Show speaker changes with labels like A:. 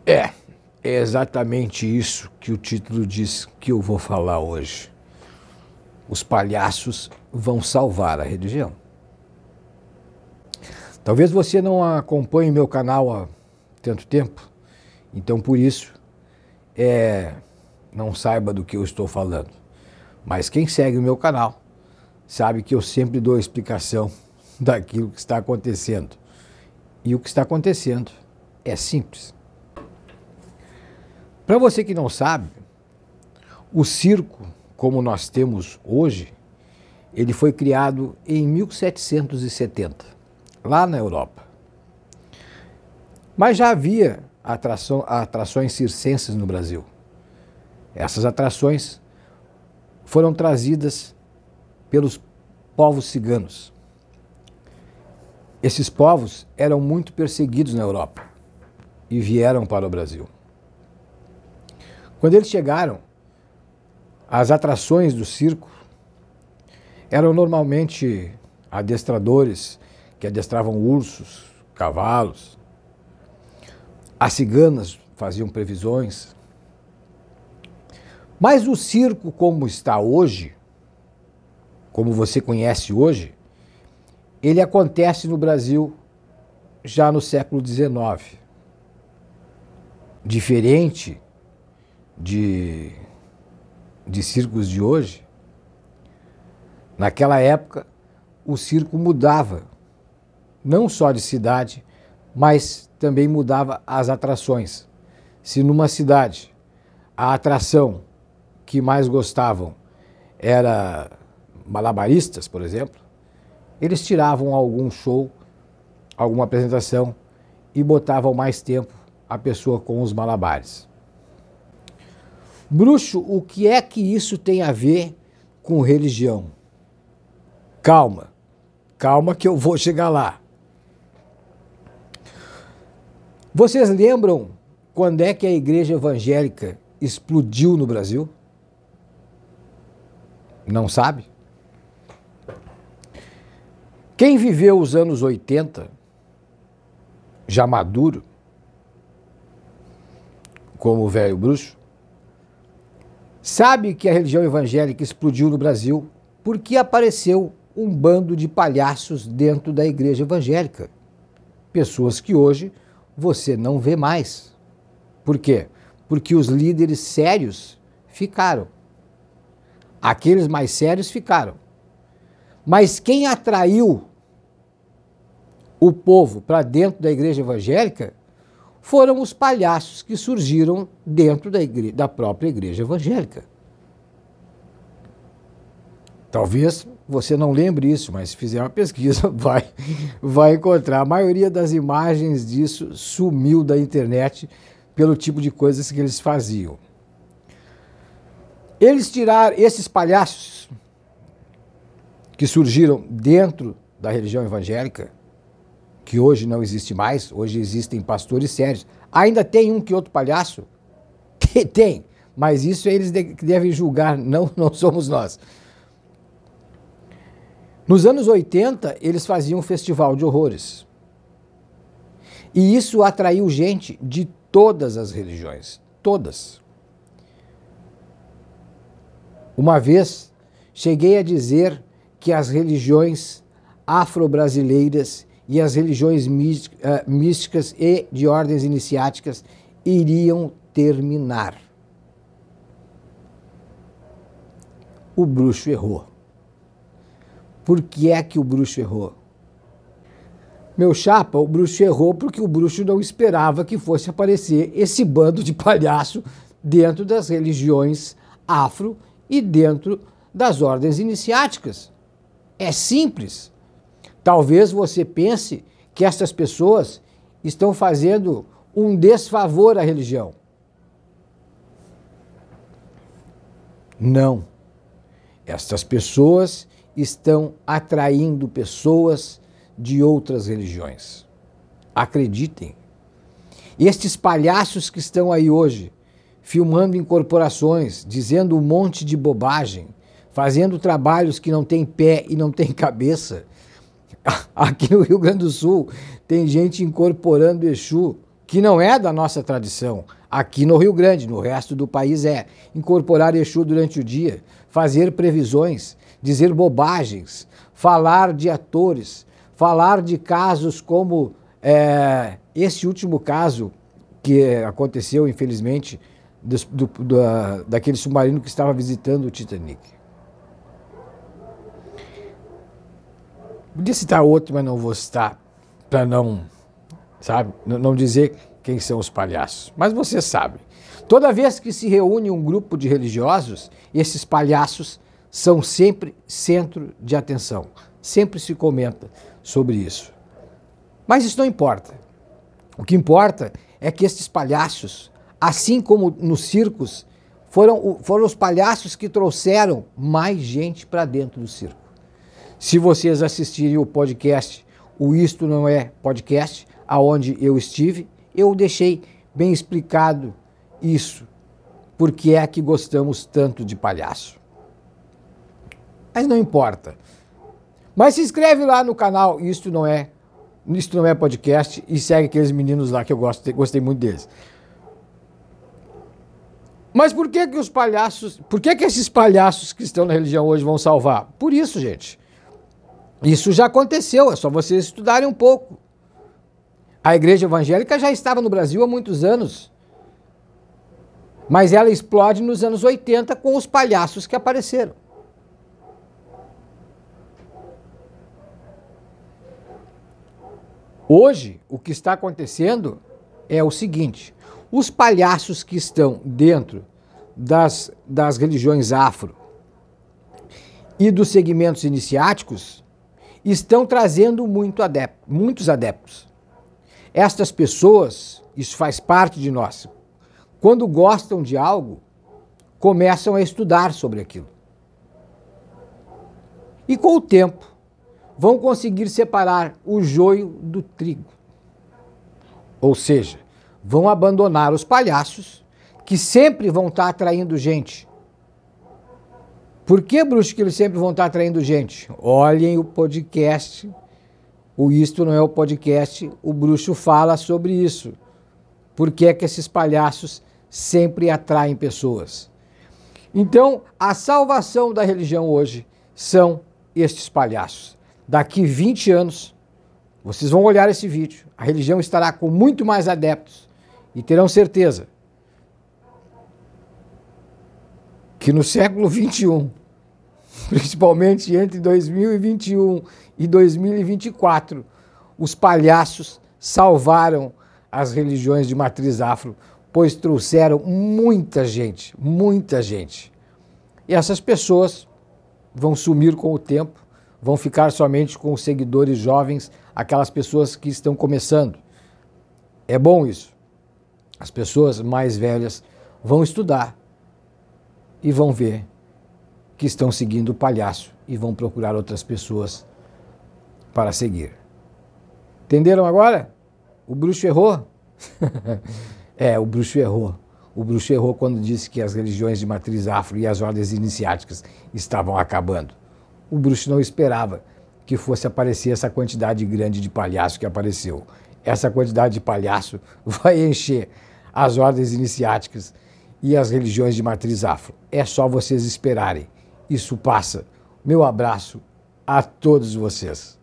A: É, é exatamente isso que o título diz que eu vou falar hoje. Os palhaços vão salvar a religião. Talvez você não acompanhe meu canal há tanto tempo, então por isso não saiba do que eu estou falando. Mas quem segue o meu canal sabe que eu sempre dou explicação daquilo que está acontecendo. E o que está acontecendo é simples. Para você que não sabe, o circo, como nós temos hoje, ele foi criado em 1770, lá na Europa. Mas já havia atrações circenses no Brasil. Essas atrações foram trazidas pelos povos ciganos. Esses povos eram muito perseguidos na Europa e vieram para o Brasil. Quando eles chegaram, as atrações do circo eram normalmente adestradores que adestravam ursos, cavalos. As ciganas faziam previsões. Mas o circo como está hoje, como você conhece hoje, ele acontece no Brasil já no século XIX. Diferente de circos de hoje, naquela época o circo mudava, não só de cidade, mas também mudava as atrações. Se numa cidade a atração que mais gostavam era malabaristas, por exemplo, eles tiravam algum show, alguma apresentação e botavam mais tempo a pessoa com os malabares. Bruxo, o que é que isso tem a ver com religião? Calma, calma que eu vou chegar lá. Vocês lembram quando é que a igreja evangélica explodiu no Brasil? Não sabe? Quem viveu os anos 80, já maduro, como o velho bruxo, sabe que a religião evangélica explodiu no Brasil porque apareceu um bando de palhaços dentro da igreja evangélica. Pessoas que hoje você não vê mais. Por quê? Porque os líderes sérios ficaram. Aqueles mais sérios ficaram. Mas quem atraiu o povo para dentro da igreja evangélica foram os palhaços que surgiram dentro da própria igreja evangélica. Talvez você não lembre isso, mas se fizer uma pesquisa vai encontrar. A maioria das imagens disso sumiu da internet pelo tipo de coisas que eles faziam. Eles tiraram esses palhaços que surgiram dentro da religião evangélica, que hoje não existe mais, hoje existem pastores sérios. Ainda tem um que outro palhaço? Tem, mas isso eles devem julgar, não somos nós. Nos anos 80, eles faziam um festival de horrores. E isso atraiu gente de todas as religiões, todas. Uma vez, cheguei a dizer que as religiões afro-brasileiras e as religiões místicas e de ordens iniciáticas iriam terminar. O bruxo errou. Por que é que o bruxo errou? Meu chapa, o bruxo errou porque o bruxo não esperava que fosse aparecer esse bando de palhaço dentro das religiões afro e dentro das ordens iniciáticas. É simples. Talvez você pense que essas pessoas estão fazendo um desfavor à religião. Não. Estas pessoas estão atraindo pessoas de outras religiões. Acreditem. Estes palhaços que estão aí hoje, filmando em corporações, dizendo um monte de bobagem, fazendo trabalhos que não têm pé e não têm cabeça. Aqui no Rio Grande do Sul tem gente incorporando Exu que não é da nossa tradição. Aqui no Rio Grande, no resto do país é incorporar Exu durante o dia, fazer previsões, dizer bobagens, falar de atores, falar de casos como esse último caso que aconteceu, infelizmente, daquele submarino que estava visitando o Titanic. Podia citar outro, mas não vou citar, para não dizer quem são os palhaços. Mas você sabe. Toda vez que se reúne um grupo de religiosos, esses palhaços são sempre centro de atenção. Sempre se comenta sobre isso. Mas isso não importa. O que importa é que esses palhaços, assim como nos circos, foram os palhaços que trouxeram mais gente para dentro do circo. Se vocês assistirem o podcast, o Isto Não É Podcast, aonde eu estive, eu deixei bem explicado isso. Por que é que gostamos tanto de palhaço? Mas não importa. Mas se inscreve lá no canal Isto Não É Podcast e segue aqueles meninos lá que eu gostei muito deles. Mas por que esses palhaços que estão na religião hoje vão salvar? Por isso, gente. Isso já aconteceu, é só vocês estudarem um pouco. A igreja evangélica já estava no Brasil há muitos anos. Mas ela explode nos anos 80 com os palhaços que apareceram. Hoje, o que está acontecendo é o seguinte: os palhaços que estão dentro das religiões afro e dos segmentos iniciáticos estão trazendo muitos adeptos. Estas pessoas, isso faz parte de nós, quando gostam de algo, começam a estudar sobre aquilo. E com o tempo, vão conseguir separar o joio do trigo. Ou seja, vão abandonar os palhaços, que sempre vão estar atraindo gente. Por que, bruxo, que eles sempre vão estar atraindo gente? Olhem o podcast, o Isto Não É o Podcast, o bruxo fala sobre isso. Por que é que esses palhaços sempre atraem pessoas? Então, a salvação da religião hoje são estes palhaços. Daqui 20 anos, vocês vão olhar esse vídeo, a religião estará com muito mais adeptos e terão certeza que no século XXI, principalmente entre 2021 e 2024, os palhaços salvaram as religiões de matriz afro, pois trouxeram muita gente, muita gente. E essas pessoas vão sumir com o tempo, vão ficar somente com os seguidores jovens, aquelas pessoas que estão começando. É bom isso. As pessoas mais velhas vão estudar e vão ver que estão seguindo o palhaço e vão procurar outras pessoas para seguir. Entenderam agora? O bruxo errou? O bruxo errou. O bruxo errou quando disse que as religiões de matriz afro e as ordens iniciáticas estavam acabando. O bruxo não esperava que fosse aparecer essa quantidade grande de palhaço que apareceu. Essa quantidade de palhaço vai encher as ordens iniciáticas e as religiões de matriz afro. É só vocês esperarem. Isso passa. Meu abraço a todos vocês.